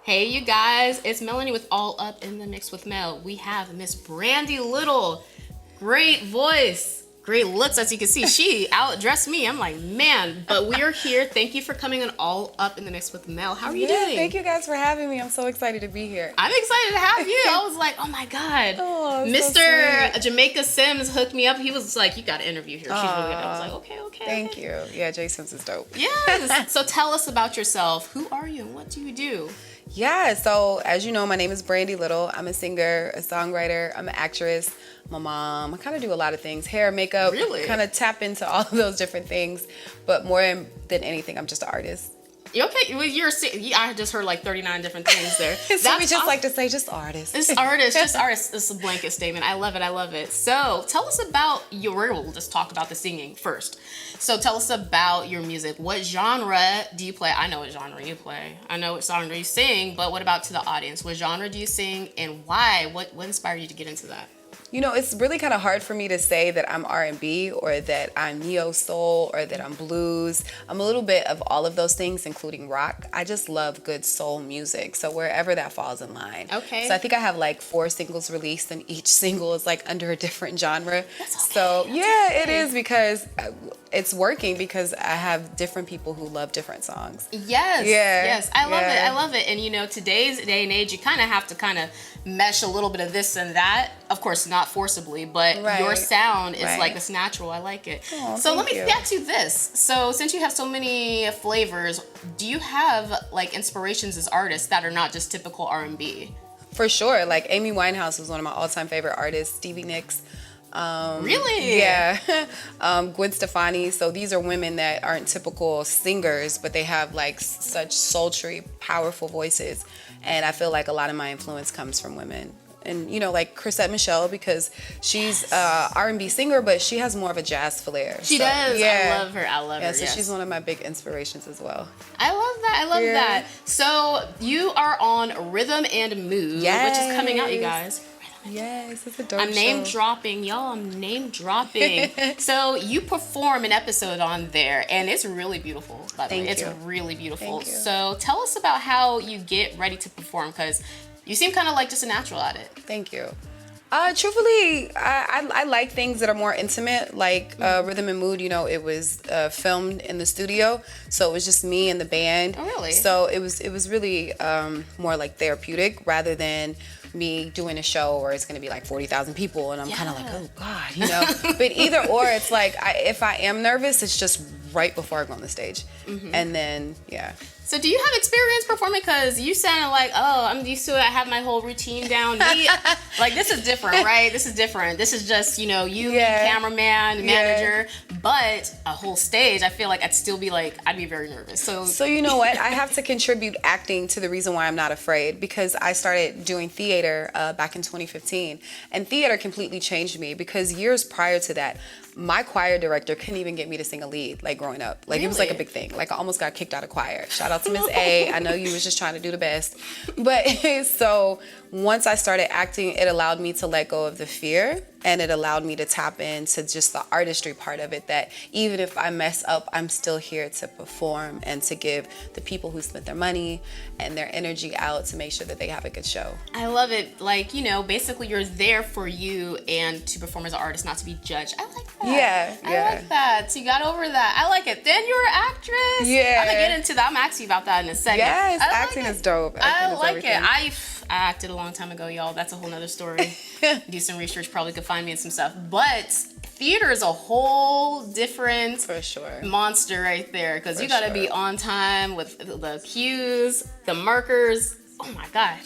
Hey, you guys, it's Melanie with All Up in the Mix with Mel. We have Miss Brandi Little. Great voice, great looks, as you can see. She outdressed me. I'm like, man, but we are here. Thank you for coming on All Up in the Mix with Mel. How are you doing? Thank you guys for having me. I'm so excited to be here. I'm excited to have you. I was like, oh my God. Oh, Mr. So Jamaica Sims hooked me up. He was like, you got to interview her. She's really good. I was like, okay. Thank you. Yeah, Jay Sims is dope. Yes. So tell us about yourself. Who are you and what do you do? Yeah, so as you know, my name is Brandi Little. I'm a singer, a songwriter, I'm an actress, I'm a mom. I kind of do a lot of things, hair, makeup, Really? Kind of tap into all of those different things. But more than anything, I'm just an artist. Okay, well, I just heard like 39 different things there. So we just like to say just artist. It's artist, just artist. It's a blanket statement. I love it. So tell us about we'll just talk about the singing first. So tell us about your music. What genre do you play? I know what genre you play. I know what genre you sing, but what about to the audience? What genre do you sing and why? What inspired you to get into that? You know, it's really kind of hard for me to say that I'm R&B or that I'm neo-soul or that I'm blues. I'm a little bit of all of those things, including rock. I just love good soul music, so wherever that falls in line. Okay. So I think I have like 4 singles released, and each single is like under a different genre. That's okay. So That's yeah, okay. it is because it's working because I have different people who love different songs. Yes. Yeah. Yes. I love it. And you know, today's day and age, you kind of have to mesh a little bit of this and that. Of course, not forcibly, but Right. your sound is Right. like it's natural. I like it. Oh, so let thank me you. ask you this. So since you have so many flavors, do you have like inspirations as artists that are not just typical R&B? For sure. Like Amy Winehouse was one of my all-time favorite artists. Stevie Nicks. Really? Yeah. Gwen Stefani. So these are women that aren't typical singers, but they have like such sultry, powerful voices. And I feel like a lot of my influence comes from women. And, you know, like Chrisette Michele, because she's a R&B singer, but she has more of a jazz flair. She So, does. Yeah. I love her. Yeah, so Yes. she's one of my big inspirations as well. I love that. Yeah. That. So you are on Rhythm and Mood, which is coming out, you guys. Yes, it's a dope I'm name show. dropping, y'all. I'm name dropping. So you perform an episode on there, and it's really beautiful. By the way, Thank it's you. really beautiful. Thank you. So tell us about how you get ready to perform, because you seem kind of like just a natural at it. Thank you. Truthfully, I like things that are more intimate, like Rhythm and Mood. You know, it was filmed in the studio, so it was just me and the band. Oh, really? So it was really more like therapeutic rather than me doing a show where it's going to be like 40,000 people, and I'm kind of like, oh God, you know. But either or, it's like if I am nervous, it's just right before I go on the stage, and then yeah. So do you have experience performing? Because you sounded like, oh, I'm used to it. I have my whole routine down. Like, this is different, right? This is different. This is just, you know, you, cameraman, manager, but a whole stage. I feel like I'd still be like, I'd be very nervous. So you know what? I have to contribute acting to the reason why I'm not afraid, because I started doing theater back in 2015. And theater completely changed me, because years prior to that, my choir director couldn't even get me to sing a lead, like growing up. Like, it was like a big thing. Like, I almost got kicked out of choir. Shout out to Miss A. I know you was just trying to do the best. But so once I started acting, it allowed me to let go of the fear, and it allowed me to tap into just the artistry part of it, that even if I mess up, I'm still here to perform and to give the people who spent their money and their energy out to make sure that they have a good show. I love it. Like, you know, basically you're there for you and to perform as an artist, not to be judged. I like that. Yeah. I like that. So you got over that. I like it. Then you're an actress. Yeah. I'm going to get into that. I'm going to ask you about that in a second. Yes, I like acting it. is dope. I Acting is like everything. it. I acted a long time ago, y'all. That's a whole nother story. Do some research, probably could find me in some stuff. But theater is a whole different For sure. monster right there, because For you got to sure. be on time with the cues, the markers. Oh my God.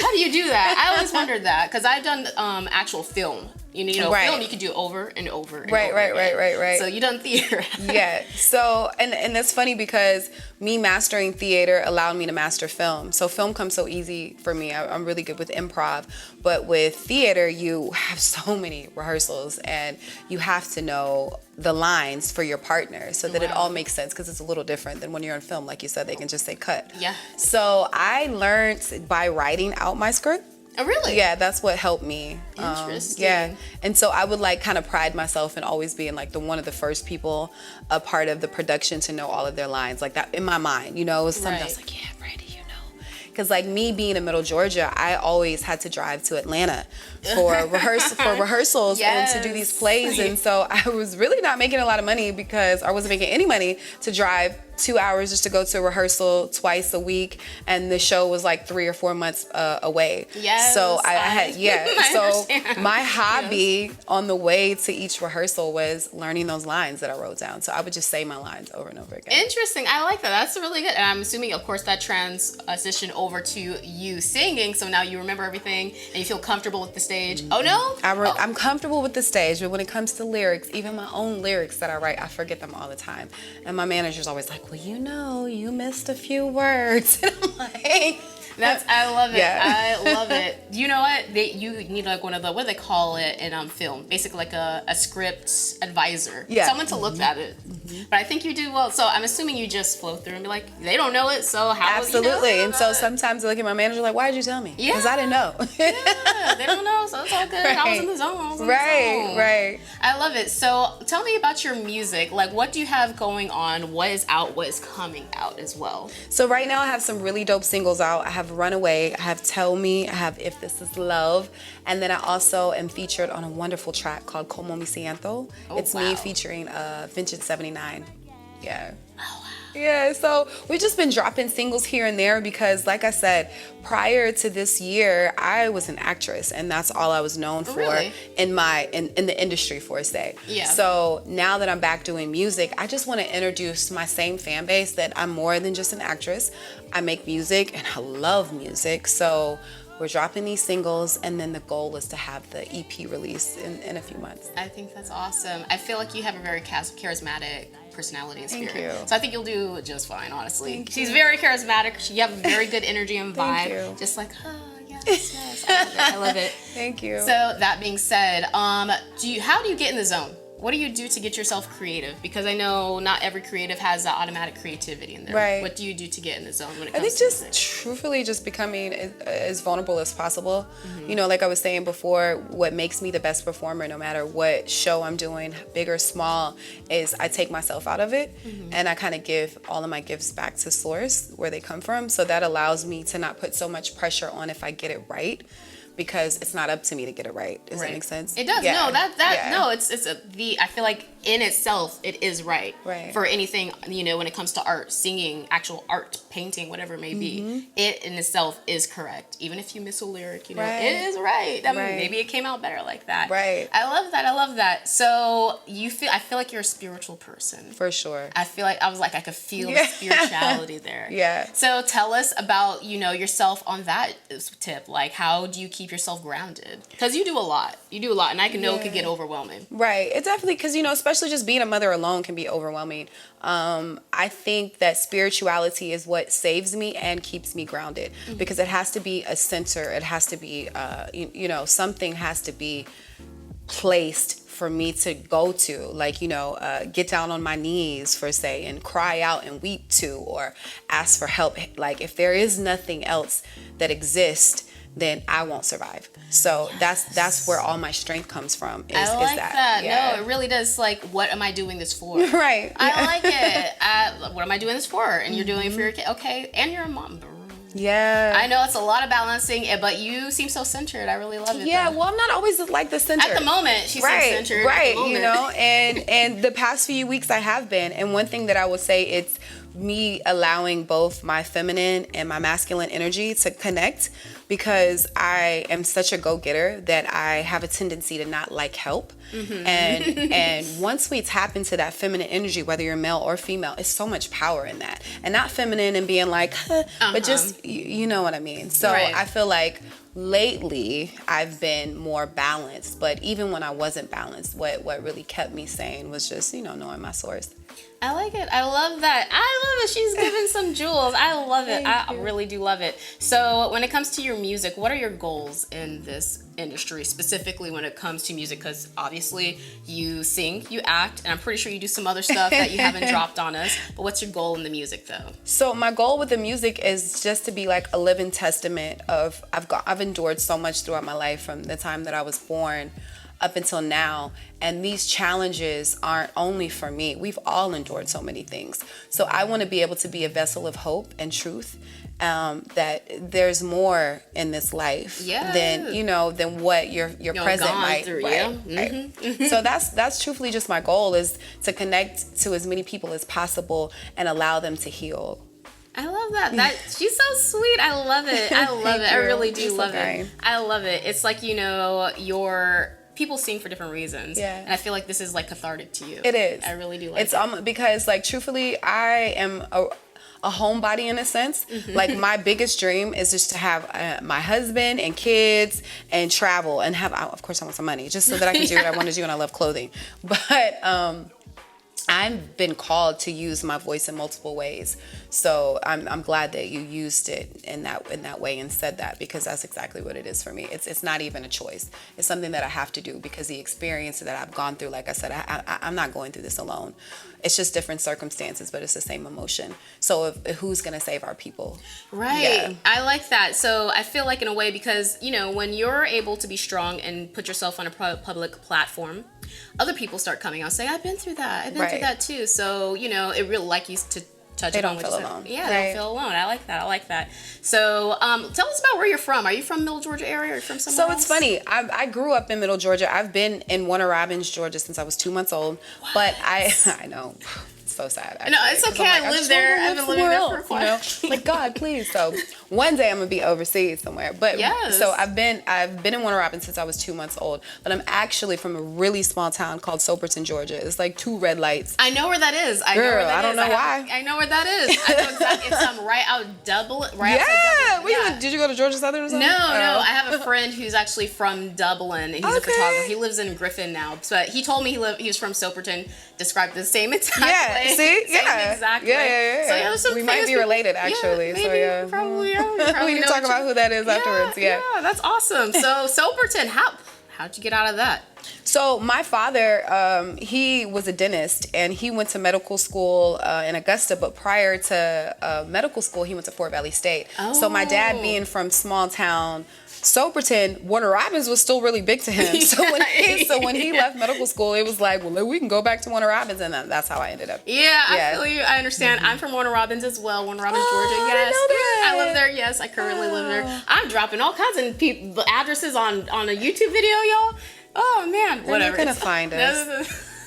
How do you do that? I always wondered that, because I've done actual film. You know, Right. film you can do over and over and Right, over right, again. right. So you done theater. Yeah. So, and that's funny, because me mastering theater allowed me to master film. So film comes so easy for me. I'm really good with improv. But with theater, you have so many rehearsals, and you have to know the lines for your partner so that it all makes sense, because it's a little different than when you're on film. Like you said, they can just say cut. Yeah. So I learned by writing out my script. Oh, really? Yeah, that's what helped me. Interesting. Yeah, and so I would like kind of pride myself in always being like one of the first people a part of the production to know all of their lines, like that in my mind. You know, it was something I was like, yeah, Brandi, Because like me being in Middle Georgia, I always had to drive to Atlanta for rehearsals and to do these plays. And so I was really not making a lot of money because I wasn't making any money to drive 2 hours just to go to a rehearsal twice a week, and the show was like 3 or 4 months away. Yes, so I had so understand. my hobby on the way to each rehearsal was learning those lines that I wrote down. So I would just say my lines over and over again. Interesting. I like that. That's really good. And I'm assuming, of course, that transition over to you singing. So now you remember everything and you feel comfortable with the stage. Oh no, I'm comfortable with the stage, but when it comes to lyrics, even my own lyrics that I write, I forget them all the time. And my manager's always like, well, you missed a few words. And I'm like, I love it. Yeah. I love it. You know what? You need like one of the, what do they call it in film? Basically like a script advisor. Yeah. Someone to look at it. But I think you do well. So I'm assuming you just flow through and be like, they don't know it, so how? Absolutely. You know? And so sometimes I look at my manager like, why did you tell me? Because I didn't know. Yeah, they don't know, so it's all good. I was in the zone. Right. I love it. So tell me about your music. Like, what do you have going on? What is out? What is coming out as well? So right now I have some really dope singles out. I have Runaway, I have Tell Me, I have If This Is Love, and then I also am featured on a wonderful track called Como Me Siento. It's me featuring Vintage 79. Yeah. Oh, wow. Yeah, so we've just been dropping singles here and there because, like I said, prior to this year, I was an actress, and that's all I was known for in the industry, for a say. Yeah. So now that I'm back doing music, I just want to introduce my same fan base that I'm more than just an actress. I make music, and I love music. So we're dropping these singles, and then the goal is to have the EP released in a few months. I think that's awesome. I feel like you have a very charismatic personality and spirit. Thank you. So I think you'll do just fine, honestly. She's very charismatic. You have a very good energy and vibe. Thank you. Just like, yes. I love it. Thank you. So that being said, how do you get in the zone? What do you do to get yourself creative? Because I know not every creative has that automatic creativity in there. Right. What do you do to get in the zone when it I comes think to just music? truthfully just becoming as vulnerable as possible. You know, like I was saying before, what makes me the best performer, no matter what show I'm doing, big or small, is I take myself out of it and I kind of give all of my gifts back to source, where they come from. So that allows me to not put so much pressure on if I get it right, because it's not up to me to get it right. Does that make sense? It does. Yeah. No, I feel like in itself it is right. For anything, when it comes to art, singing, actual art, painting, whatever it may be, it in itself is correct. Even if you miss a lyric, it is right. I mean, maybe it came out better like that. Right. I love that. So I feel like you're a spiritual person. For sure. I feel like I could feel the spirituality there. Yeah. So tell us about, yourself on that tip. Like, how do you keep yourself grounded? Because you do a lot, and I know it could get overwhelming. Right. It definitely, because especially just being a mother alone can be overwhelming. I think that spirituality is what saves me and keeps me grounded, because it has to be a center. It has to be something has to be placed for me to go to, like, get down on my knees, for say, and cry out and weep to, or ask for help. Like, if there is nothing else that exists, then I won't survive. So that's where all my strength comes from. I like that. Yeah. No, it really does. Like, what am I doing this for? Right. I like it. What am I doing this for? And you're doing it for your kid. Okay. And you're a mom. Yeah. I know it's a lot of balancing, but you seem so centered. I really love it. Yeah. Though. Well, I'm not always like the center. At the moment, she seems centered. Right. At the moment. And the past few weeks I have been. And one thing that I would say, it's me allowing both my feminine and my masculine energy to connect, because I am such a go-getter that I have a tendency to not like help. And once we tap into that feminine energy, whether you're male or female, it's so much power in that. And not feminine and being like, but just, you know what I mean? So I feel like lately I've been more balanced, but even when I wasn't balanced, what really kept me sane was just, knowing my source. I like it. I love that. I love it. She's giving some jewels. I love it. Thank I you. really do love it. So when it comes to your music, what are your goals in this industry, specifically when it comes to music? Because obviously you sing, you act, and I'm pretty sure you do some other stuff that you haven't dropped on us. But what's your goal in the music, though? So my goal with the music is just to be like a living testament of I've endured so much throughout my life, from the time that I was born up until now. And these challenges aren't only for me. We've all endured so many things. So I want to be able to be a vessel of hope and truth, that there's more in this life than what your present might. Through, right. So that's truthfully just my goal, is to connect to as many people as possible and allow them to heal. I love that. She's so sweet. I love it. I love it. I really do love it. I love it. It's like, your people sing for different reasons. Yeah. And I feel like this is like cathartic to you. It is. I really do like it. It's because like truthfully, I am a homebody in a sense. Like my biggest dream is just to have my husband and kids and travel and have, of course I want some money just so that I can do what I want to do, and I love clothing. But I've been called to use my voice in multiple ways. So I'm glad that you used it in that way and said that, because that's exactly what it is for me. It's not even a choice. It's something that I have to do because the experience that I've gone through, like I said, I'm not going through this alone. It's just different circumstances, but it's the same emotion. So who's going to save our people? Right. Yeah. I like that. So I feel like in a way, because, when you're able to be strong and put yourself on a public platform, other people start coming out and say, I've been through that. I've been through that too. So, it really like you to touch they upon don't feel alone. Yeah, they don't feel alone. I like that. So tell us about where you're from. Are you from Middle Georgia area, or are you from somewhere else? It's funny. I grew up in Middle Georgia. I've been in Warner Robins, Georgia since I was 2 months old. What? But I know. So sad. Actually, no, it's okay. I live there. I've been living there for quite a while. Like, God, please. So one day I'm gonna be overseas somewhere. But so I've been in Warner Robins since I was 2 months old. But I'm actually from a really small town called Soperton, Georgia. It's like 2 red lights. I know where that is. I don't know why. I know where that is. I know exactly. It's right out Dublin. Right outside Dublin. Did you go to Georgia Southern or something? No. I have a friend who's actually from Dublin, and he's a photographer. He lives in Griffin now. But he told me he was from Soperton. Described the same exact way. See? Exactly. Yeah. So we might be related, actually. Maybe, probably. We can talk about who that is afterwards. Yeah, that's awesome. So Soperton, how'd you get out of that? So my father, he was a dentist, and he went to medical school in Augusta. But prior to medical school, he went to Fort Valley State. So my dad, being from small town Soperton, Warner Robins was still really big to him. So when he left medical school, it was like, well, we can go back to Warner Robins, and that's how I ended up. I feel you. I understand. I'm from Warner Robins as well. Warner Robins, Georgia. Yes, I know that. I live there. Yes, I currently live there. I'm dropping all kinds of addresses on a YouTube video, y'all. Oh man, whatever. You're gonna find us.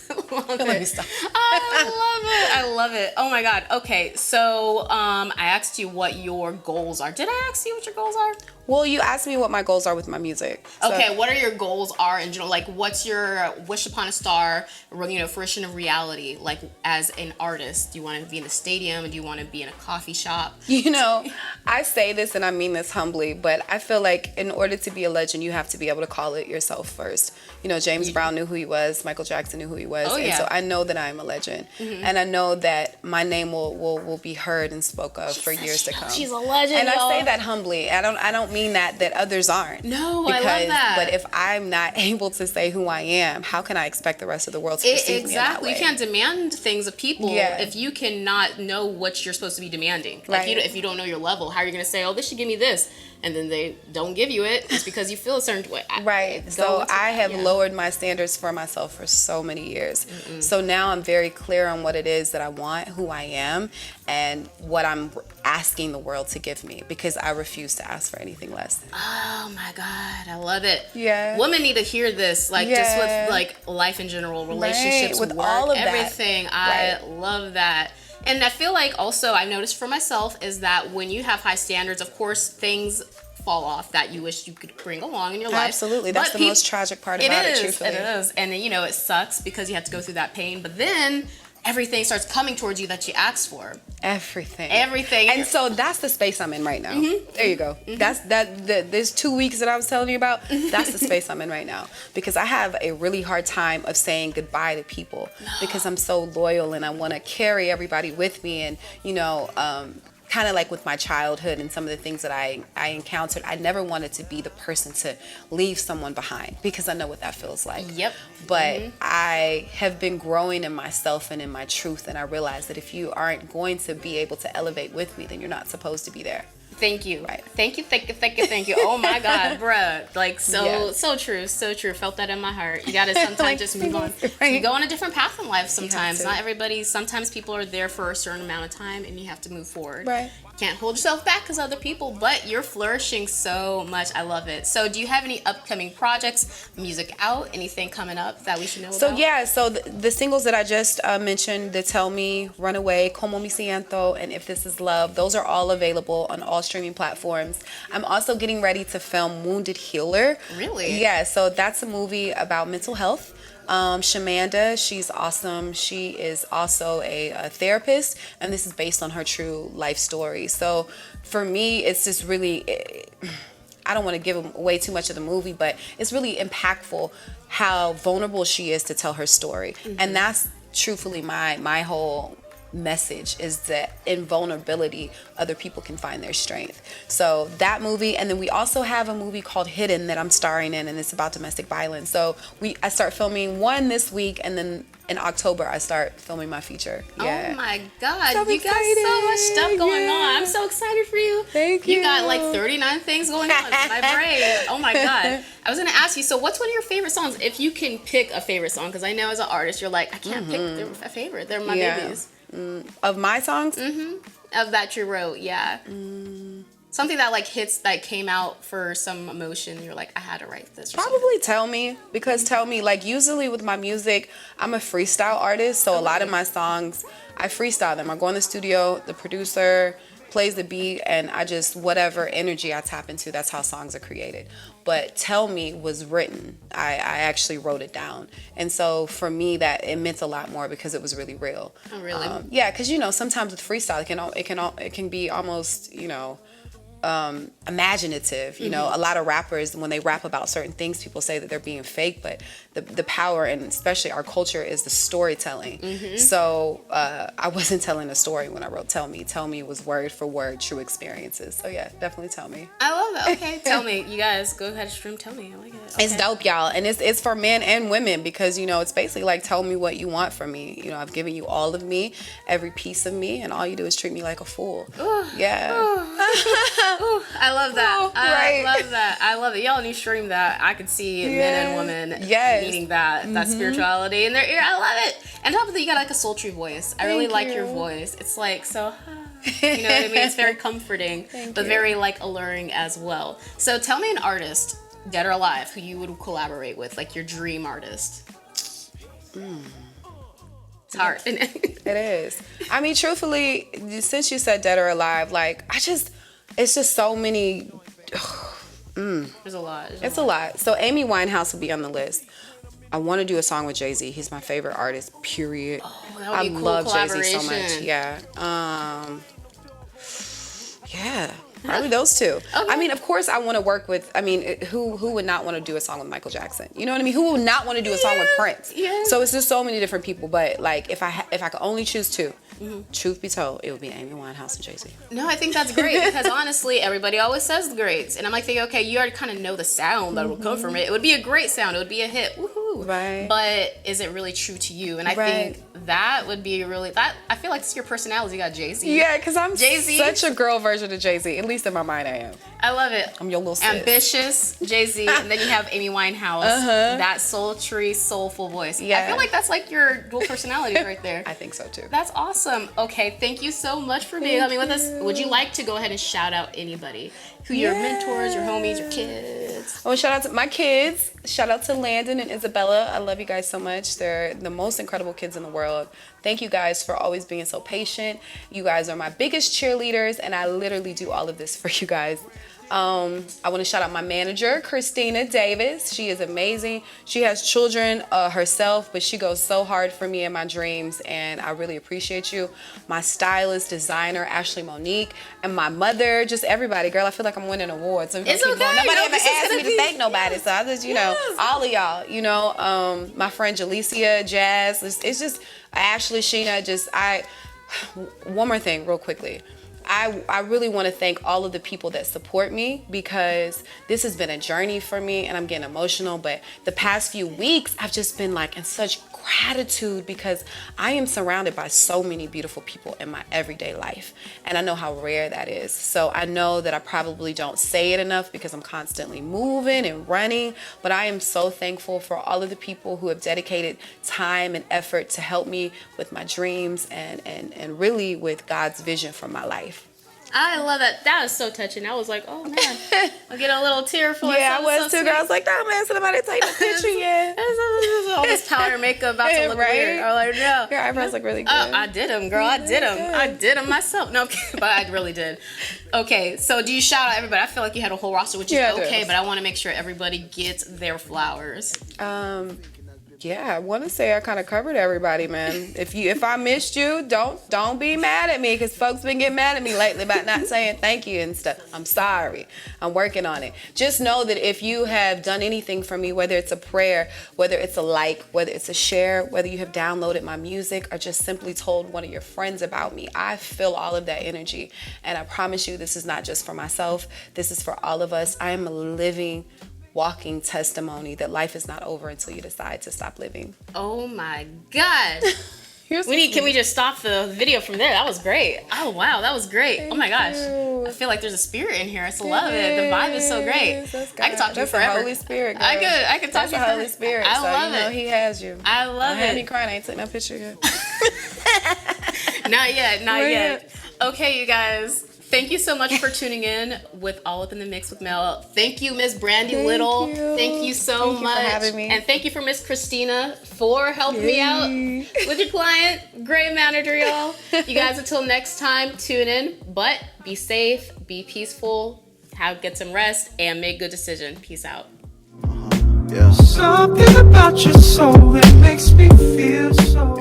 Let me stop. I love it. Oh my God. Okay, so I asked you what your goals are. Did I ask you what your goals are? Well, you asked me what my goals are with my music. Okay, what are your goals are in general? Like, what's your wish upon a star, fruition of reality? Like, as an artist, do you want to be in the stadium? Do you want to be in a coffee shop? I say this and I mean this humbly, but I feel like in order to be a legend, you have to be able to call it yourself first. James Brown knew who he was. Michael Jackson knew who he was. And so I know that I am a legend. And I know that my name will be heard and spoke of for years to come. She's a legend, and I say that humbly. I don't mean that others aren't. No, I love that. But if I'm not able to say who I am, how can I expect the rest of the world to perceive me in that way? You can't demand things of people if you cannot know what you're supposed to be demanding. Like, if you don't know your level, how are you going to say, oh, this should give me this? And then they don't give you it just because you feel a certain way. Right. So I have lowered my standards for myself for so many years. So now I'm very clear on what it is that I want, who I am, and what I'm asking the world to give me, because I refuse to ask for anything less. Oh my God, I love it. Yeah. Women need to hear this, just with life in general, relationships, with work, all of everything. That. I love that. And I feel like also I noticed for myself is that when you have high standards, of course, things fall off that you wish you could bring along in your life. Absolutely. That's the most tragic part about it, truthfully. It is. And it sucks because you have to go through that pain. But then everything starts coming towards you that you asked for. Everything. And so that's the space I'm in right now. There you go. There's 2 weeks that I was telling you about. That's the space I'm in right now, because I have a really hard time of saying goodbye to people because I'm so loyal and I want to carry everybody with me. And kind of like with my childhood and some of the things that I encountered, I never wanted to be the person to leave someone behind, because I know what that feels like. Yep. But I have been growing in myself and in my truth, and I realize that if you aren't going to be able to elevate with me, then you're not supposed to be there. Thank you. Right. Thank you. Oh my God, bruh. Like, Yes. so true. Felt that in my heart. You gotta sometimes Like, just move on. right. You go on a different path in life sometimes. to. Not everybody, sometimes people are there for a certain amount of time and you have to move forward. Right. Can't hold yourself back because other people, but you're flourishing so much. I love it. So do you have any upcoming projects, music out, anything coming up that we should know So about? yeah, so the singles that I just mentioned, the Tell Me, Runaway, Como Me Siento, and If This Is Love, those are all available on all streaming platforms. I'm also getting ready to film Wounded Healer. Really? Yeah, so that's a movie about mental health. Shamanda, she's awesome. She is also a therapist, and this is based on her true life story. So for me, it's just really, I don't want to give away too much of the movie, but it's really impactful how vulnerable she is to tell her story. And that's truthfully my whole message, is that in vulnerability other people can find their strength. So that movie, and then we also have a movie called Hidden that I'm starring in, and it's about domestic violence. So I start filming one this week, and then in October I start filming my feature. Oh my God, So you got so much stuff going on. I'm so excited for you. Thank you. You got like 39 things going on in my brain. Oh my God. I was gonna ask you, so what's one of your favorite songs? If you can pick a favorite song, because I know as an artist you're like, I can't pick a favorite. They're my babies. Of my songs? Of that you wrote, yeah. Something that like hits, that came out for some emotion. You're like, I had to write this. Or something. Probably Tell Me, because Tell Me, like usually with my music, I'm a freestyle artist. So a lot of my songs, I freestyle them. I go in the studio, the producer plays the beat, and I just, whatever energy I tap into, that's how songs are created. But Tell Me was written. I actually wrote it down. And so for me, that it meant a lot more because it was really real. Oh, really? Yeah, because sometimes with freestyle, it can be almost, imaginative. A lot of rappers, when they rap about certain things, people say that they're being fake, but the power, and especially our culture, is the storytelling. So I wasn't telling a story when I wrote Tell Me. Tell Me was word for word true experiences. So yeah, definitely Tell Me. I love it. Okay, Tell Me. You guys go ahead and stream Tell Me. I like it. Okay. It's dope, y'all, and it's for men and women, because it's basically like, tell me what you want from me. I've given you all of me, every piece of me, and all you do is treat me like a fool. Ooh. Yeah. Ooh, I love that. Ooh, I right. love that. I love it. Y'all need to stream that. I could see men and women needing that spirituality in their ear. I love it. And on top of that, you got like a sultry voice. I really like your voice. It's like so. You know what I mean? It's very comforting, but very like alluring as well. So tell me an artist, dead or alive, who you would collaborate with, like your dream artist. It's hard. It is. I mean, truthfully, since you said dead or alive, like it's just so many. There's a lot. It's a lot. So Amy Winehouse would be on the list. I want to do a song with Jay-Z. He's my favorite artist, period. Oh, that would be a cool love Jay-Z so collaboration. much. Yeah. Yeah. Probably those two. Okay. I mean, of course, I want to work with. I mean, who would not want to do a song with Michael Jackson? You know what I mean? Who would not want to do a song with Prince? Yeah. So it's just so many different people. But like, if I could only choose two, truth be told, it would be Amy Winehouse and Jay-Z. No, I think that's great because honestly, everybody always says the greats, and I'm like thinking, okay, you already kind of know the sound that will come from it. It would be a great sound. It would be a hit. Woohoo! Right. But is it really true to you? And I think that would be really that. I feel like it's your personality. You got Jay-Z. Yeah, because I'm Jay-Z. such a girl version of Jay-Z. At least in my mind, I am. I love it. I'm your little sis. Ambitious Jay-Z, and then you have Amy Winehouse. That sultry, soulful voice. Yeah. I feel like that's like your dual personalities right there. I think so too. That's awesome. Okay, thank you so much for being with us. Would you like to go ahead and shout out anybody? Who your mentors, your homies, your kids? I want to shout out to my kids. Shout out to Landon and Isabella. I love you guys so much. They're the most incredible kids in the world. Thank you guys for always being so patient. You guys are my biggest cheerleaders, and I literally do all of this for you guys. I want to shout out my manager, Christina Davis. She is amazing. She has children herself, but she goes so hard for me in my dreams, and I really appreciate you. My stylist, designer, Ashley Monique, and my mother, just everybody. Girl, I feel like I'm winning awards. So It's okay. Nobody ever This is asked gonna me to be- thank nobody, so I just, all of y'all, my friend Jalecia, Jazz, it's just Ashley, Sheena, one more thing real quickly. I really want to thank all of the people that support me, because this has been a journey for me, and I'm getting emotional. But the past few weeks, I've just been like in such gratitude, because I am surrounded by so many beautiful people in my everyday life, and I know how rare that is. So I know that I probably don't say it enough because I'm constantly moving and running, but I am so thankful for all of the people who have dedicated time and effort to help me with my dreams and really with God's vision for my life. I love that. That was so touching. I was like, oh man, I get a little tearful. Yeah, I was too. I was like, oh man, somebody take the picture yet. All this powder and makeup about to look weird. I was like, no. Your eyebrows look really good. Oh, I did them, girl. I did them. I did them myself. No, but I really did. Okay, so do you shout out everybody? I feel like you had a whole roster, which is okay, but I want to make sure everybody gets their flowers. Yeah, I want to say I kind of covered everybody, man. If I missed you, don't be mad at me, because folks been getting mad at me lately about not saying thank you and stuff. I'm sorry. I'm working on it. Just know that if you have done anything for me, whether it's a prayer, whether it's a like, whether it's a share, whether you have downloaded my music or just simply told one of your friends about me, I feel all of that energy. And I promise you, this is not just for myself. This is for all of us. I am a living, walking testimony that life is not over until you decide to stop living. Oh my God. Can we just stop the video from there? That was great. Oh wow, that was great. Oh my gosh. I feel like there's a spirit in here. I still love it. The vibe is so great. I can talk to you forever. The Holy Spirit, girl. I could talk to you the Holy Spirit. I love it. He has you. I love it. I had me crying. I ain't taking no picture yet. Not yet. Okay, you guys. Thank you so much for tuning in with All Up in the Mix with Mel. Thank you, Miss Brandi Little. Thank you so much. Thank you for having me. And thank you for Miss Christina for helping me out with your client. Great manager, y'all. You guys, until next time, tune in. But be safe, be peaceful, get some rest, and make good decisions. Peace out. Something about your soul, it makes me feel so